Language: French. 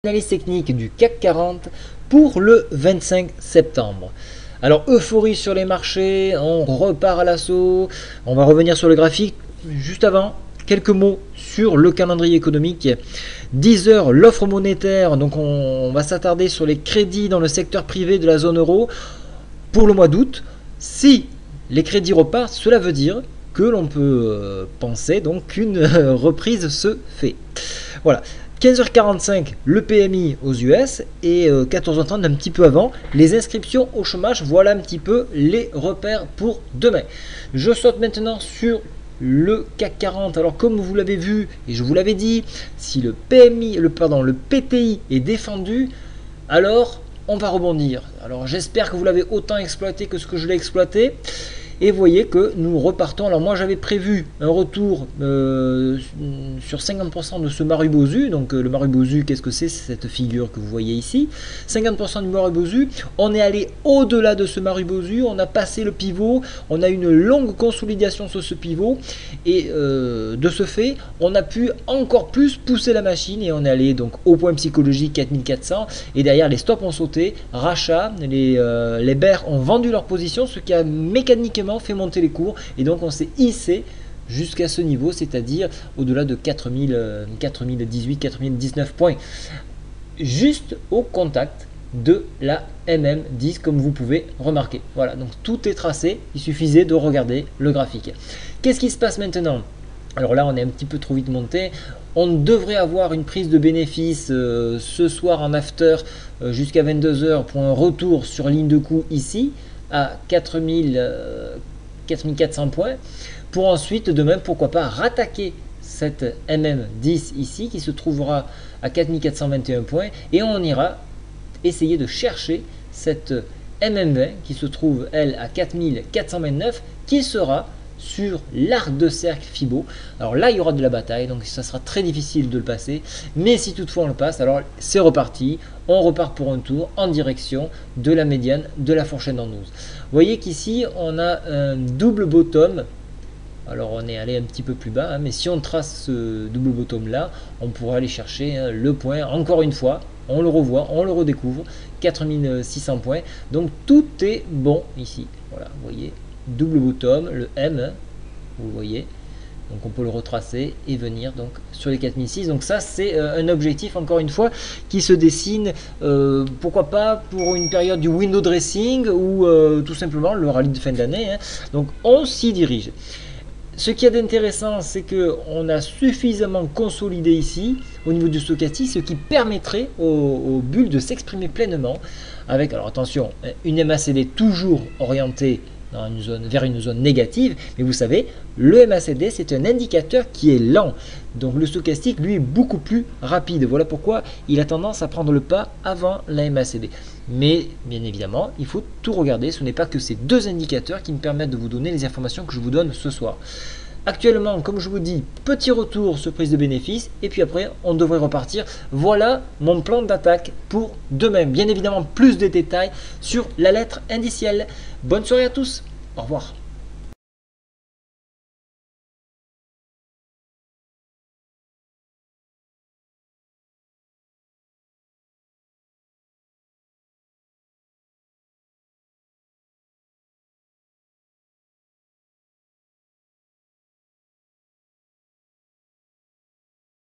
Analyse technique du CAC 40 pour le 25 septembre. Alors, euphorie sur les marchés, on repart à l'assaut, on va revenir sur le graphique. Juste avant, quelques mots sur le calendrier économique. 10 heures, l'offre monétaire, donc on va s'attarder sur les crédits dans le secteur privé de la zone euro pour le mois d'août. Si les crédits repartent, cela veut dire que l'on peut penser donc qu'une reprise se fait. Voilà. 15h45, le PMI aux US et 14h30, un petit peu avant, les inscriptions au chômage. Voilà un petit peu les repères pour demain. Je saute maintenant sur le CAC 40. Alors comme vous l'avez vu et je vous l'avais dit, si le PTI est défendu, alors on va rebondir. Alors j'espère que vous l'avez autant exploité que ce que je l'ai exploité. Et vous voyez que nous repartons. Alors moi j'avais prévu un retour sur 50% de ce Marubozu. Donc le Marubozu, qu'est-ce que c'est? C'est cette figure que vous voyez ici. 50% du Marubozu. On est allé au-delà de ce Marubozu. On a passé le pivot. On a une longue consolidation sur ce pivot. Et de ce fait, on a pu encore plus pousser la machine. Et on est allé donc au point psychologique 4400. Et derrière les stops ont sauté. Rachat. Les bears ont vendu leur position. Ce qui a mécaniquement fait monter les cours et donc on s'est hissé jusqu'à ce niveau, c'est-à-dire au-delà de 4018, 4019 points, juste au contact de la MM10 comme vous pouvez remarquer. Voilà, donc tout est tracé, il suffisait de regarder le graphique. Qu'est-ce qui se passe maintenant? Alors là on est un petit peu trop vite monté. On devrait avoir une prise de bénéfice ce soir en after jusqu'à 22h pour un retour sur ligne de coup ici à 4400 points pour ensuite demain pourquoi pas rattaquer cette MM10 ici qui se trouvera à 4421 points et on ira essayer de chercher cette MM20 qui se trouve elle à 4429 qui sera sur l'arc de cercle Fibo. Alors là il y aura de la bataille, donc ça sera très difficile de le passer, mais si toutefois on le passe, alors c'est reparti, on repart pour un tour en direction de la médiane de la fourchette en 12. Vous voyez qu'ici on a un double bottom. Alors on est allé un petit peu plus bas, mais si on trace ce double bottom là, on pourra aller chercher le point, encore une fois, on le revoit, on le redécouvre, 4600 points, donc tout est bon ici, voilà, vous voyez, double bottom, le M, vous voyez, donc on peut le retracer et venir donc sur les 4006. Donc ça c'est un objectif encore une fois qui se dessine, pourquoi pas pour une période du window dressing ou tout simplement le rallye de fin d'année, hein. Donc on s'y dirige. Ce qui est d'intéressant, c'est que on a suffisamment consolidé ici au niveau du stochastique, ce qui permettrait aux bulles de s'exprimer pleinement avec, alors attention, une MACD toujours orientée dans une zone, vers une zone négative, mais vous savez, le MACD c'est un indicateur qui est lent, donc le stochastique lui est beaucoup plus rapide. Voilà pourquoi il a tendance à prendre le pas avant la MACD. Mais bien évidemment, il faut tout regarder, ce n'est pas que ces deux indicateurs qui me permettent de vous donner les informations que je vous donne ce soir. Actuellement, comme je vous dis, petit retour sur prise de bénéfice et puis après on devrait repartir. Voilà mon plan d'attaque pour demain. Bien évidemment, plus de détails sur la lettre indicielle. Bonne soirée à tous, au revoir.